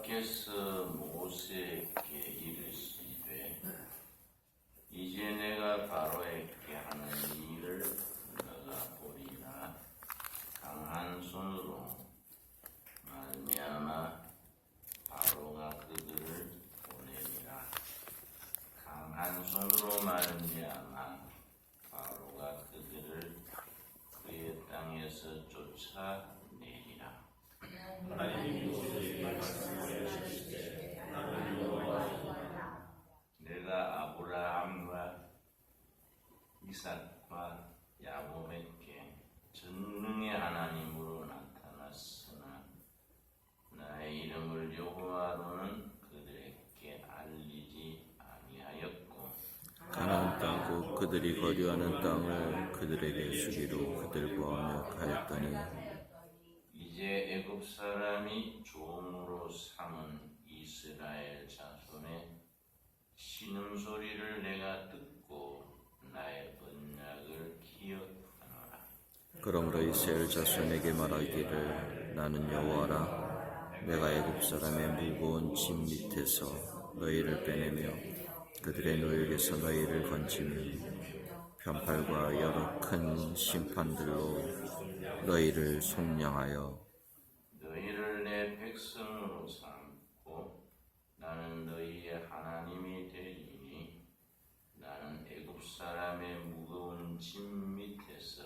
여호와께서 모세에게 이르시되 이제 내가 바로에게 하는 일을 너가 보리라. 강한 손으로 말미암아 바로가 그들을 보내리라. 강한 손으로 말미암아 바로가 그들을 그의 땅에서 쫓아내리라. 하나님이 모세에게 말씀하시되 나는 여호와이니라. 내가 아브라함과 이삭과 야곱에게 전능의 하나님으로 나타났으나 나의 이름을 여호와로는 그들에게 알리지 아니하였고 가나안 땅 곧 그들이 거류하는 땅을 그들에게 주기로 그들과 언약하였더니 이제 애굽 사람이 종으로 삼은 이스라엘 자손의 신음소리를 내가 듣고 나의 언약을 기억하노라. 그러므로 이스라엘 자손에게 말하기를 나는 여호와라. 내가 애굽 사람의 무거운 짐 밑에서 너희를 빼내며 그들의 노역에서 너희를 건지며 편팔과 여러 큰 심판들로 너희를 속량하여 너희를 내 백성으로 삼고 나는 너희의 하나님이 되리니 나는 애굽 사람의 무거운 짐 밑에서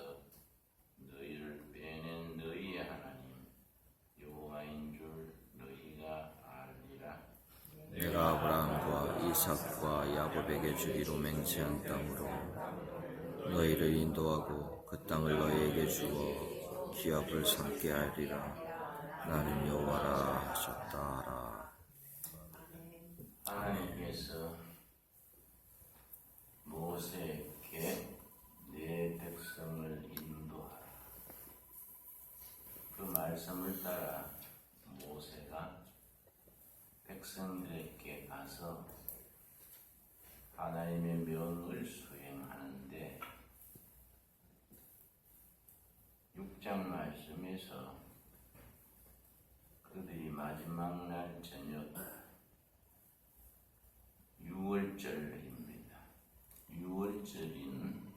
너희를 빼낸 너희의 하나님 여호와인 줄 너희가 알리라. 내가 아브라함과 이삭과 야곱에게 주기로 맹세한 땅으로 너희를 인도하고 그 땅을 너희에게 주어 기업을 삼게 하리라. 나는 여호와라 하셨다 하라. 하나님께서 모세에게 내 백성을 인도하라. 그 말씀을 따라 모세가 백성들에게 가서 하나님의 명을 수행하는데 6장 말씀에서 그들이 마지막 날 저녁 6월절입니다. 6월절인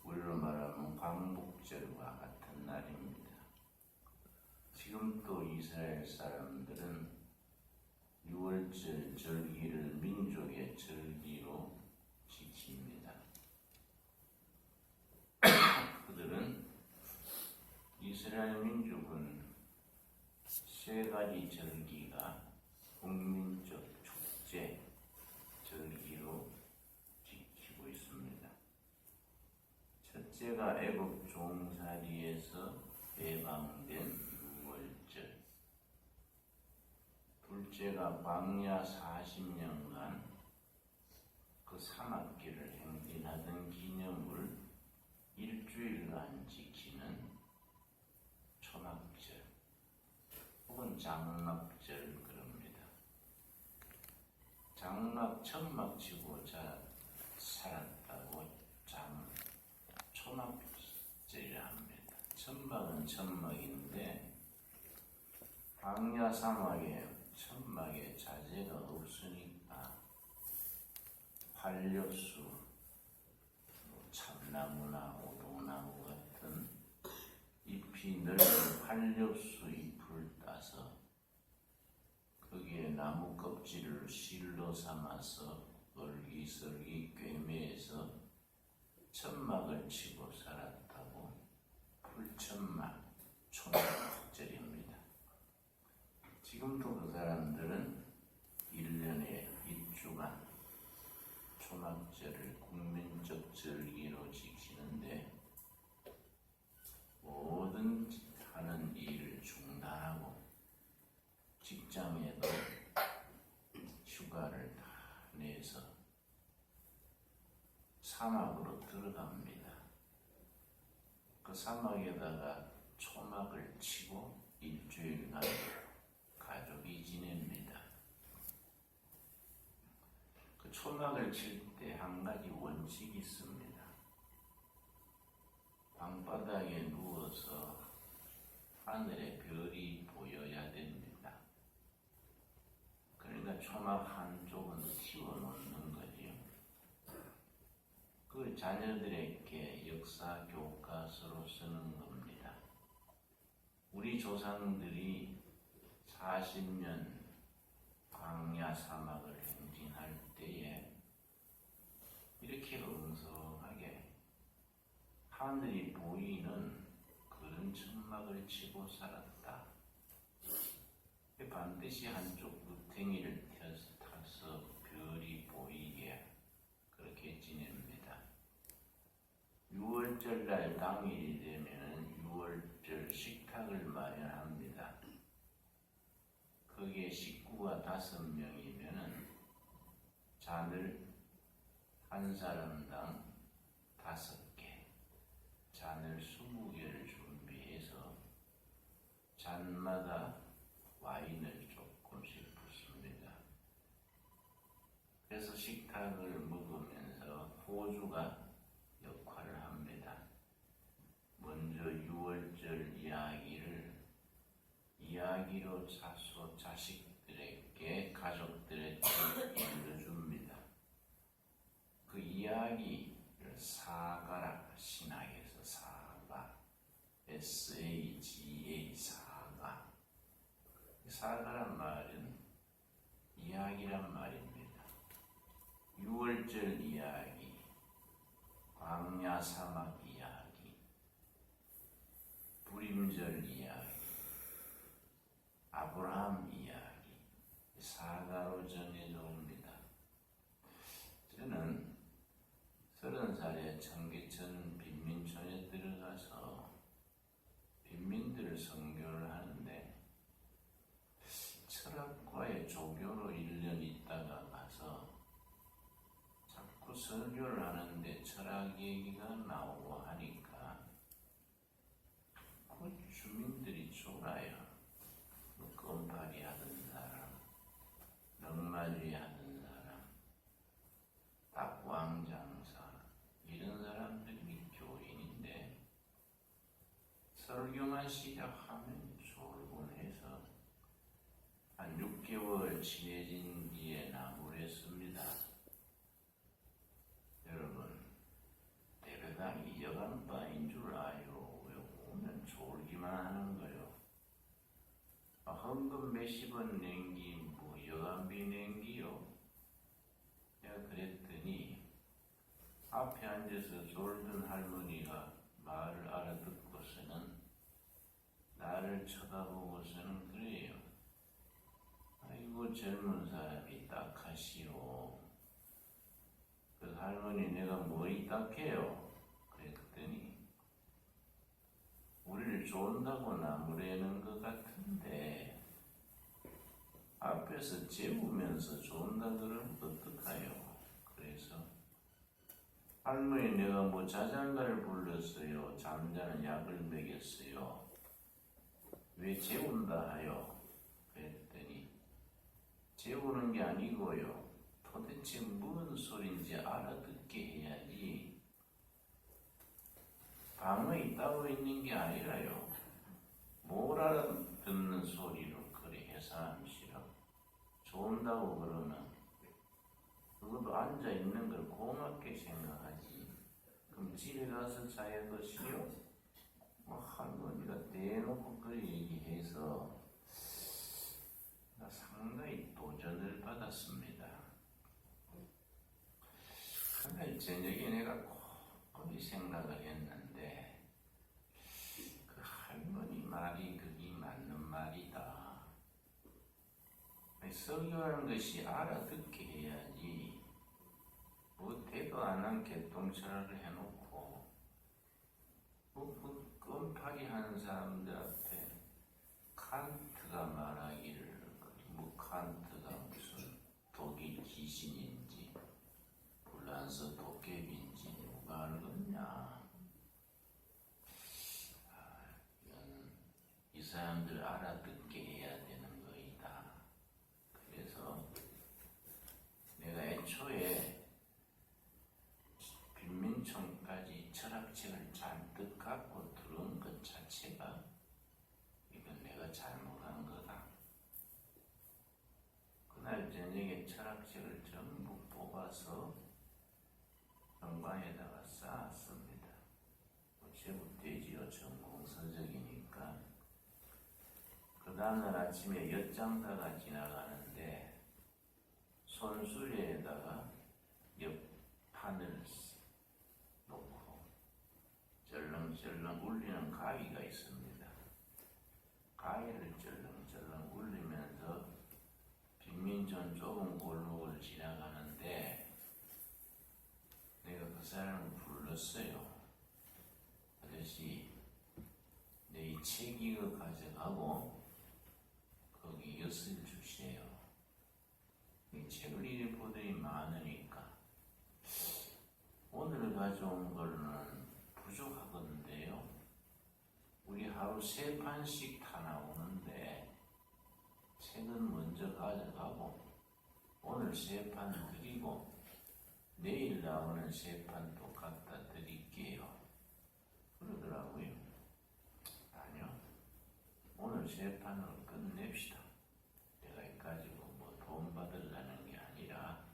우리로 말하면 광복절과 같은 날입니다. 지금 또 이스라엘 사람들은 6월절 절기를 민족의 절기로 지킵니다. 그들은 이스라엘 민족은 세 가지 절기가 국민적 축제 절기로 지키고 있습니다. 첫째가 애굽 종살이에서 해방된 6월절, 둘째가 광야 40년간 그 사막길을 행진하던 기념을 일주일간 지키는 초막절 혹은 장막절 그럽니다. 장막 천막 치고 살았다고 초막절이라 합니다. 천막은 천막인데 광야 사막에 천막에 자재가 없으니까 활력수, 참나무나 오동나무 같은 잎이 넓은 활력수 잎을 따서 거기에 나무 껍질을 실로 삼아서 얼기설기 꿰매서 천막을 치고 살았다고 풀천막 초막절입니다. 지금도 그 사람들은 1년에 2주간 초막절을 국민적 절기로 지키는데 모든 하는 일을 중단하고 직장에도 휴가를 다 내서 사막으로 들어갑니다. 그 사막에다가 초막을 치고 일주일간 가족이 지냅니다. 그 초막을 칠 때 한 가지 원칙이 있습니다. 방바닥에 누워서 하늘의 별이 보여야 됩니다. 사막 한쪽은 틔워놓는 거지요. 그 자녀들에게 역사 교과서로 쓰는 겁니다. 우리 조상들이 40년 광야 사막을 행진할 때에 이렇게 엉성하게 하늘이 보이는 그런 천막을 치고 살았다. 반드시 한쪽 누탱이를 타서 별이 보이게 그렇게 지냅니다. 6월절 날 당일이 되면 6월절 식탁을 마련합니다. 거기에 식구가 5명이면 잔을 한 사람당 5개, 잔을 20개를 준비해서 잔마다 와인을 조금씩 붓습니다. 그래서 식탁을 먹으면서 호주가 역할을 합니다. 먼저 6월절 이야기로 자식들에게, 가족들에게 읽어줍니다. 그 이야기를 사가라, 신학에서 사가, SAGA, 사가. 사가란 말은 이야기란 말입니다. 6월절 이야기, 광야 사막 이야기, 불임절 이야기, 아브라함 이야기, 사가로 전해져 옵니다. 저는 30살에 청계천 빈민촌에 들어가서 빈민들 선교를 하는데 철학과의 조교로 1년 있다가 가서 자꾸 설교를 하는데 철학 얘기가 나오고 하니까 그 주민들이 졸아요. 껌파리 하던 사람, 넉마리 하던 사람, 딱왕장사 이런 사람들이 교인인데 설교만 시작하면 졸곤해서 한 6개월 친해진 뒤에 나무랬습니다. 여러분, 대배당이 여간바인 줄 아요. 왜 오면 졸기만 하는 거요? 헌금 몇십 원 낸기 뭐 여간비 낸기요? 내가 그랬더니 앞에 앉아서 졸던 할머니가 말을 알아듣고서는 나를 쳐다보고서는 그래요. 아이고 젊은 사람이 딱하시오. 그 할머니 내가 뭐이 딱해요? 그랬더니 우리를 존다고 나무래는 것 같은데 앞에서 재우면서 존다 그러면 어떡하요? 그래서 할머니 내가 뭐 자장가를 불렀어요. 잠자는 약을 먹였어요. 왜 재운다 하요? 그랬더니 재우는 게 아니고요. 도대체 무슨 소린지 알아듣게 해야지. 방언이 따로 있는 게 아니라요. 못 알아듣는 소리로 그래 해서하면 싫어. 좋은다고 그러면 그것도 앉아있는 걸 고맙게 생각하지. 그럼 집에 가서 자야 것이요? 뭐 할머니가 대놓고 그 얘기해서 나 상당히 도전을 받았습니다. 그날 저녁에 내가 곰곰이 생각을 했는데 그 할머니 말이 그게 맞는 말이다. 설교하는 것이 알아듣게 해야지. 뭐 대도 안 한 개똥철학을 해놓고 뭐 껌파리 하는 사람들 앞에 칸트가 말하기를 뭐 칸트가 무슨 독일 귀신인지 불란서 도깨비인지 누가 알겠냐. 이건 이 사람들 알아듣게 해야 되는 거이다. 그래서 내가 애초에 빈민촌까지 철학책을 잔뜩 갖고 들어온 것 자체가 이건 내가 잘못한 거다. 그날 저녁에 다음날 아침에 엿장사가 지나가는데 손수레에다가 엿판을 놓고 쩔렁쩔렁 울리는 가위가 있습니다. 가위를 쩔렁쩔렁 울리면서 빈민촌 좁은 골목을 지나가는데 내가 그 사람을 불렀어요. 아저씨, 내 이 책 이거 가져가고 거기 엿을 주세요. 이 책을 이리 보더니 많으니까 오늘 가져온 거는 부족하건데요. 우리 하루 3판씩 다 나오는데 책은 먼저 가져가고 오늘 3판 드리고 내일 나오는 3판 또 갖다 드릴게요. 그러더라고요. 아니요. 오늘 3판을 끝냅시다. 내가 가지고 뭐 돈 받으려는 게 아니라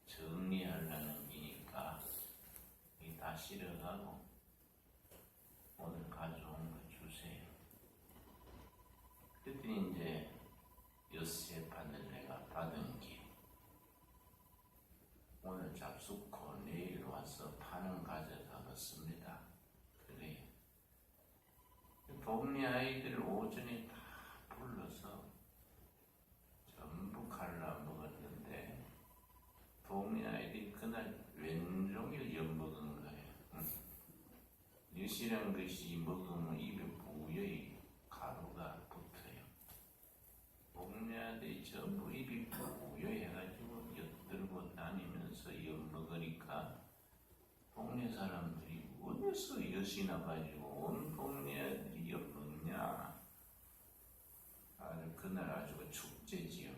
정리하려는 기니까 이 다 실어가고 오늘 가져온 거 주세요. 그랬더니 이제 엿새 판을 내가 받은 게 오늘 잡수고 내일 와서 파는 가져가겠습니다. 그래요. 동네 아이들 오전에 다 불러서 전부 갈라 먹었는데 동네 아이들이 그날 왼종일 엿먹은 거예요. 엿이란 것이 먹으면 입에 부여의 가루가 붙어요. 동네 아이들이 전부 입이 부여해가지고 엿들고 다니면서 엿먹으니까 동네 사람들이 어디서 엿이나 가지고 온 동네 아이들이 엿먹냐. 아주 그날 아주 축제지요.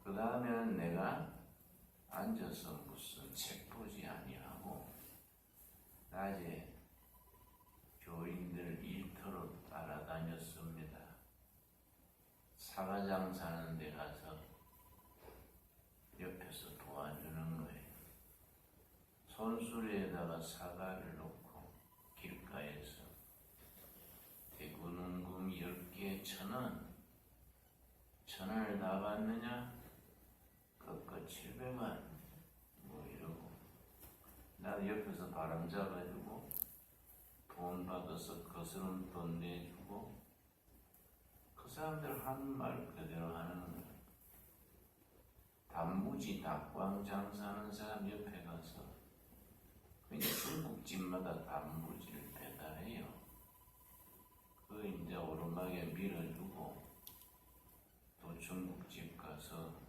그 다음에는 내가 앉아서 무슨 책 보지 아니하고 낮에 교인들 일터로 따라다녔습니다. 사과장 사는 데 가서 옆에서 도와주는 거예요. 손수레에다가 사과를 놓고 길가에서 대구능금 10개에 1,000원, 1,000원을 다 받느냐? 그거 700원 뭐 이러고 나도 옆에서 바람 잡아주고 돈 받아서 거스름 돈 내주고 그 사람들 하는 말 그대로 하는 거야. 단무지 닭광 장사하는 사람 옆에 가서 그냥 중국집마다 단무지를 배달해요. 그 이제 오르막에 밀어주고 또 중국집 가서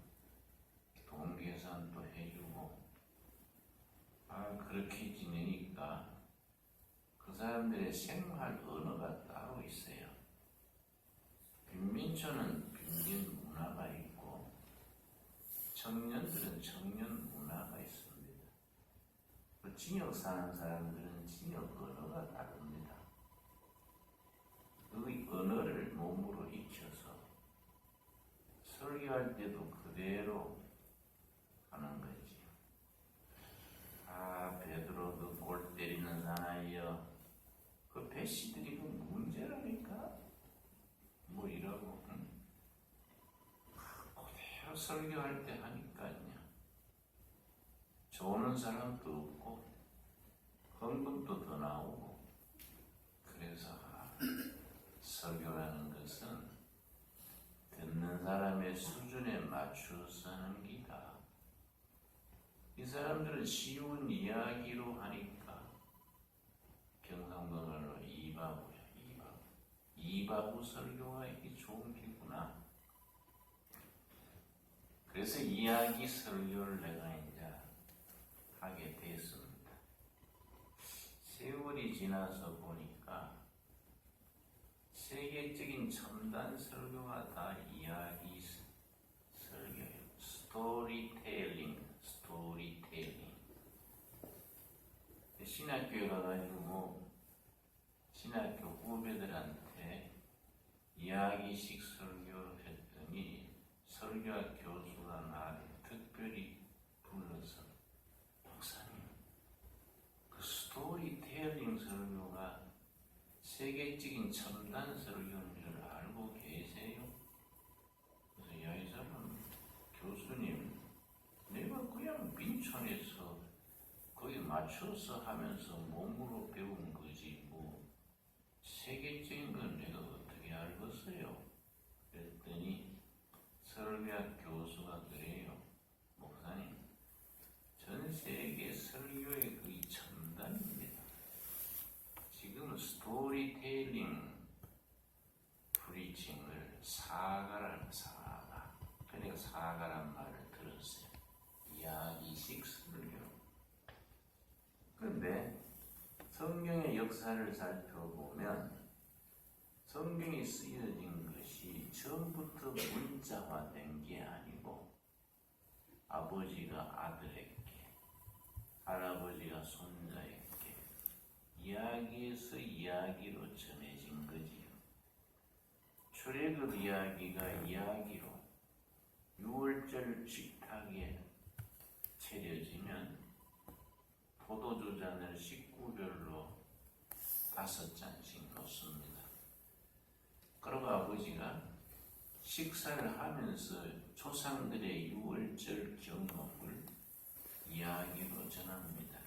돈 계산도 해주고 그렇게 지내니까 그 사람들의 생활 언어가 따로 있어요. 빈민촌은 빈민 문화가 있고 청년들은 청년 문화가 있습니다. 그 지역 사는 사람들은 지역 언어가 다릅니다. 그 언어를 몸으로 익혀서 설교할 때도 그대로 하는 거지. 베드로 그 골 때리는 사나이여, 그 배씨들이 그 문제라니까? 뭐 이러고, 그대로 설교할 때 하니까요. 좋은 사람도 없고, 헌금도 더 나오고, 그래서 설교라는 것은 듣는 사람의 수준에 맞춰서 하는 기다. 이 사람들은 쉬운 이야기로 하니까 경상도말로 이바구야. 이바구 설교가 이게 좋은 기구나. 그래서 이야기 설교를 내가 이제 하게 됐습니다. 세월이 지나서 보니까 세계적인 첨단 설교가 다 이야기 설교예요. 스토리텔링. 신학교에 가가지고 신학교 후배들한테 이야기식 설교를 했더니 설교학 교수가 나를 특별히 불러서 목사님, 그 스토리텔링 설교가 세계적인 첨단 설교인 줄 알고 계세요? 그래서 야이사는 교수님, 내가 그냥 민촌에서 거기 맞춰서 하면서 몸으로 배운 거지 뭐 세계적인 건 내가 어떻게 알겠어요? 그랬더니 설교학 교수가 그래요. 목사님, 전 세계 설교의 거의 첨단입니다. 지금 스토리텔링 프리칭을 사가란 사가. 그러니까 사가란 말을 들었어요. 이야기식 설교. 그런데 성경의 역사를 살펴보면 성경이 쓰여진 것이 처음부터 문자화된 게 아니고 아버지가 아들에게, 할아버지가 손자에게 이야기에서 이야기로 전해진 거지요. 출애굽 이야기가 이야기로 6월절 식탁에 차려지면 포도주 잔을 식구별로 5잔씩 놓습니다. 그리고 아버지가 식사를 하면서 조상들의 6월절 경험을 이야기로 전합니다.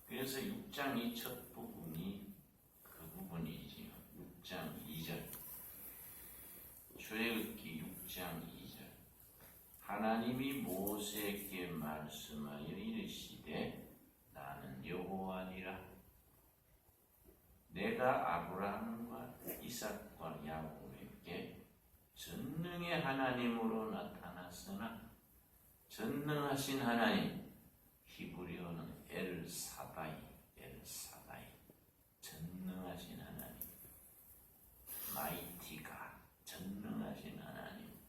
그래서 6장 2첫 부분이 그 부분이지요. 6장 2절. 출애굽기 6장 2절. 하나님이 모세에게 말씀하여 이르시되 나는 여호와니라. 내가 아브라함과 이삭과 야곱에게 전능의 하나님으로 나타났으나 전능하신 하나님, 히브리어는 엘사다이, 전능하신 하나님, 마이티가, 전능하신 하나님,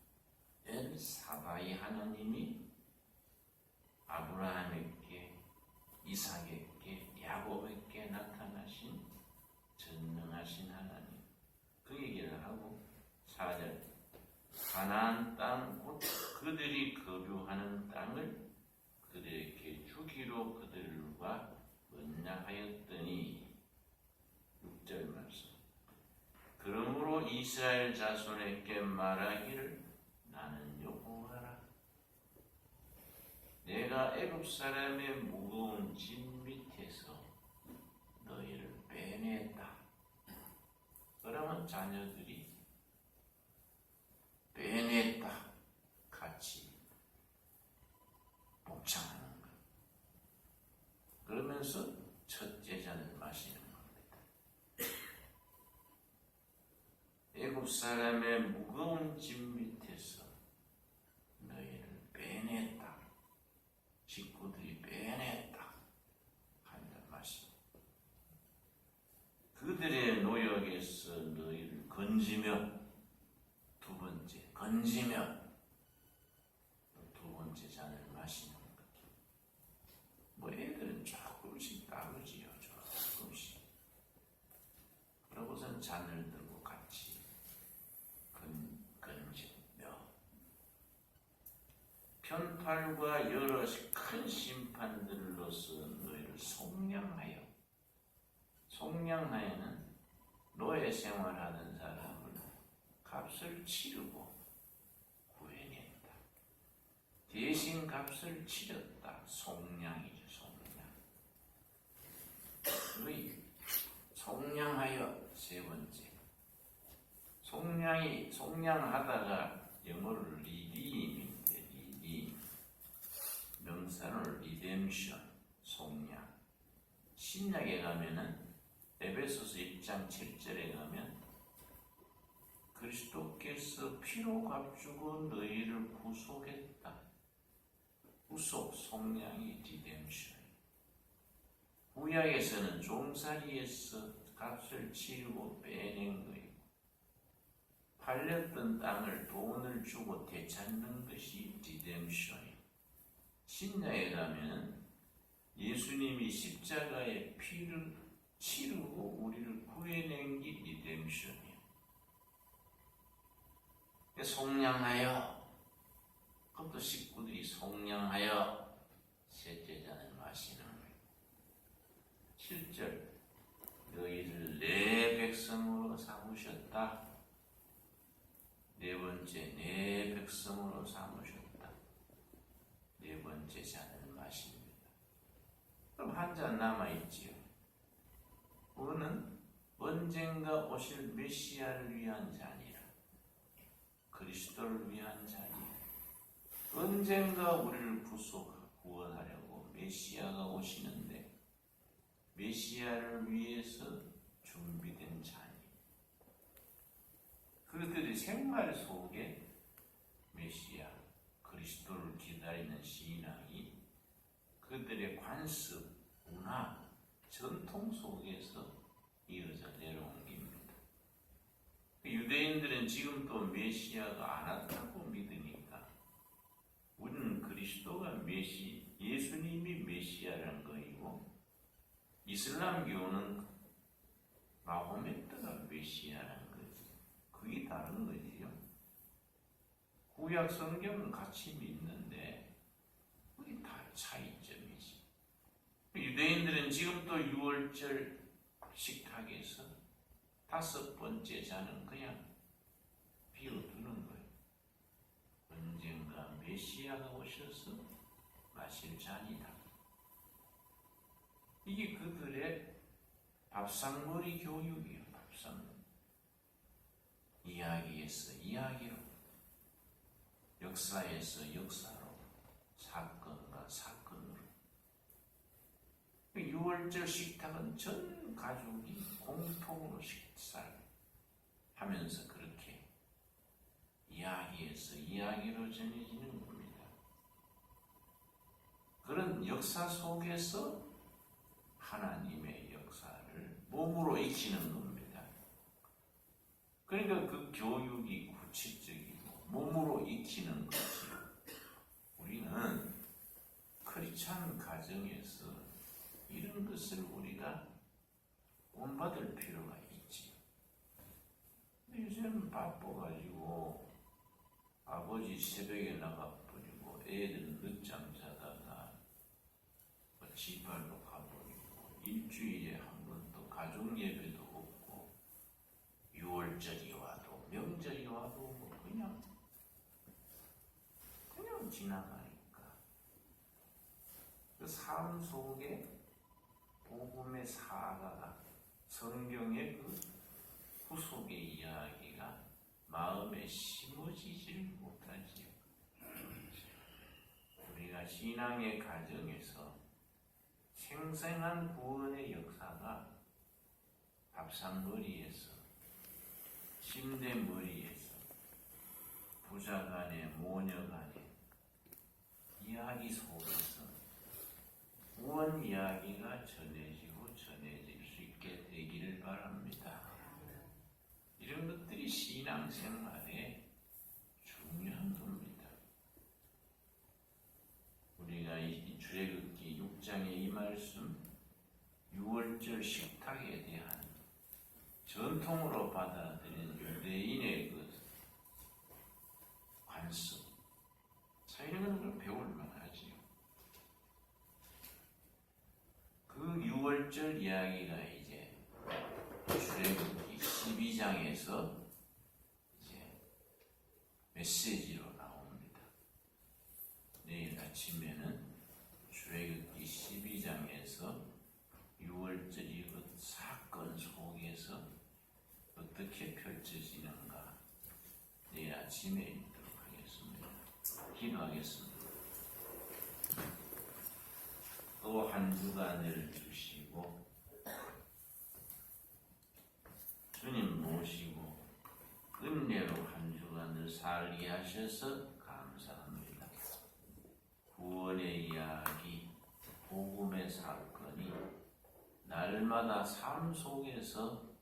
엘사다이 하나님이 아브라함에게, 이삭에게, 야곱에게 나타나신 전능하신 하나님. 그 얘기를 하고 4절. 가나안 땅 곧 그들이 거류하는 땅을 그들에게 주기로 그들과 언약하였더니 6절 말씀. 그러므로 이스라엘 자손에게 말하기를 나는 여호와라. 내가 애굽 사람의 무거운 짐 밑에서 너희를 빼냈다. 그러면 자녀들이 빼냈다 같이 복창하는 것. 그러면서 첫째 잔을 마시는 겁니다. 애굽 사람의 무거운 짐 밑에서 너희를 빼냈다. 식구들이 빼냈다. 한 잔 마시고 그들의 노역에서 너희를 건지며 두 번째 건지며 두 번째 잔을 마시는 것. 뭐 애들은 조금씩 다르지요. 조금씩. 그러고선 잔을 들고 같이 건지며 편팔과 여러 큰 심판들로서 너희를 속량하여. 속량하여는 노예 생활하는 사람을 값을 치르고 구해낸다. 대신 값을 치렀다. 속량이죠. 속량. 속량하여 세 번째. 속량하다가 영어로 리디임인데 리디임. 명사는 리뎀션. 속량. 신약에 가면은 에베소서 1장 7절에 가면 그리스도께서 피로 값주고 너희를 구속했다. 구속, 속량이 리뎀션. 구약에서는 종살이에서 값을 치르고 빼낸 거예요. 팔렸던 땅을 돈을 주고 되찾는 것이 리뎀션이에요. 신약에 가면 예수님이 십자가에 피를 치르고 우리를 구해낸 게 리뎀션이에요. 속량하여, 그것도 식구들이 속량하여 셋째 잔을 마시는 거예요. 7절. 너희를 내 다 네 번째 내 백성으로 삼으셨다. 네 번째 잔을 마십니다. 그럼 한 잔 남아있지요. 그거는 언젠가 오실 메시아를 위한 잔이라, 그리스도를 위한 잔이라. 언젠가 우리를 구원하려고 메시아가 오시는데 메시아를 위해서 준비된 잔이, 그들의 생활 속에 메시아 그리스도를 기다리는 신앙이 그들의 관습, 문화, 전통 속에서 이어져 내려온 겁니다. 유대인들은 지금 또 메시아가 안 왔다고 믿으니까 우리는 그리스도가 예수님이 메시아라는 거이고, 이슬람교는 마호메트가 메시아라는 거지. 그게 다른 거지요. 구약 성경은 같이 믿는데 그게 다 차이점이지. 유대인들은 지금 또 6월절 식탁에서 5번째 잔은 그냥 비워두는 거예요. 언젠가 메시아가 오셔서 마실 잔이다. 이게 그들의 밥상머리 교육이에요. 밥상머리. 이야기에서 이야기로, 역사에서 역사로, 사건과 사건으로. 6월절 식탁은 전 가족이 공통으로 식사를 하면서 그렇게 이야기에서 이야기로 전해지는 겁니다. 그런 역사 속에서 하나님의 역사를 몸으로 익히는 겁니다. 그러니까 그 교육이 구체적이고 몸으로 익히는 것이, 우리는 크리스찬 가정에서 이런 것을 우리가 본받을 필요가 있지. 요새는 바빠가지고 아버지 새벽에 나가버리고 애들 늦잠 자다가 지발로 가버리고 일주일에 한 번도 가족 예배도 없고 6월절이 와도 명절이 와도 뭐 그냥 지나가니까 그 삶 속에 복음의 사가가, 성경의 그 후속의 이야기가 마음에 심어지질 못하지요. 우리가 신앙의 가정에서 생생한 구원의 역사가 밥상머리에서, 침대머리에서, 부자간의 모녀간의 이야기 속에서 구원 이야기가 전해지고 전해질 수 있게 되기를 바랍니다. 이런 것들이 신앙생활에 중요한 겁니다. 우리가 이 출애굽기 6장의 이 말씀, 6월절 식탁에 대한 전통으로 받아들인 유대인의 그 관습, 이런 걸 배울 만하지요. 그 6월절 이야기가 이제 출애굽기 12장에서 이제 메시지로 나옵니다. 내일 아침에는 출애굽기 12장에서 6월절이 그 사건 속에서 어떻게 펼쳐지는가 내일 아침에 읽도록 하겠습니다. 기도하겠습니다. 또 한 주간을 주시고 주님 모시고 은혜로 한 주간을 살게 하셔서 감사합니다. 구원의 이야기, 복음의 사건이 날마다 삶 속에서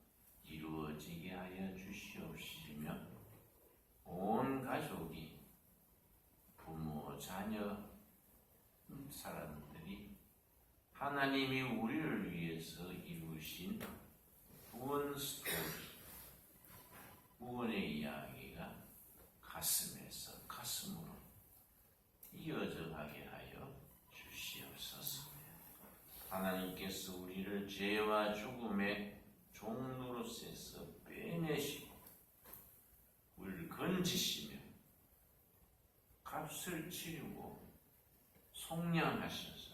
이루어지게 하여 주시옵시며 온 가족이, 부모, 자녀, 사람들이 하나님이 우리를 위해서 이루신 구원 스토리, 구원의 이야기가 가슴에서 가슴으로 이어져 가게 하여 주시옵소서. 하나님께서 우리를 죄와 죽음의 종로로서 빼내시고 지시며 값을 치르고 속량하셔서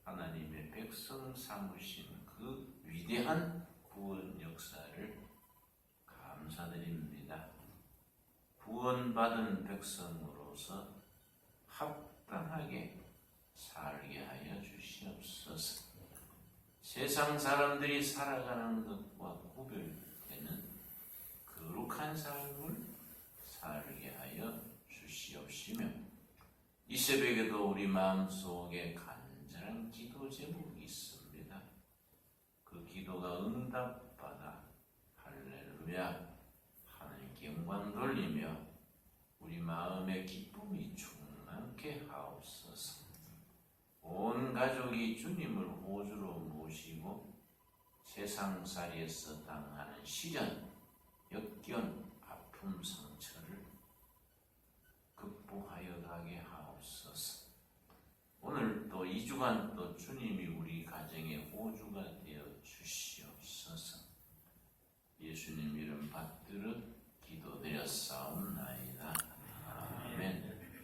하나님의 백성 삼으신 그 위대한 구원 역사를 감사드립니다. 구원받은 백성으로서 합당하게 살게 하여 주시옵소서. 세상 사람들이 살아가는 것과 구별되는 거룩한 삶을 살게 하여 주시옵시며, 이 새벽에도 우리 마음속에 간절한 기도 제목이 있습니다. 그 기도가 응답받아 할렐루야 하나님께 영광 돌리며 우리 마음의 기쁨이 충만케 하옵소서. 온 가족이 주님을 호주로 모시고 세상살이에서 당하는 시련, 역경,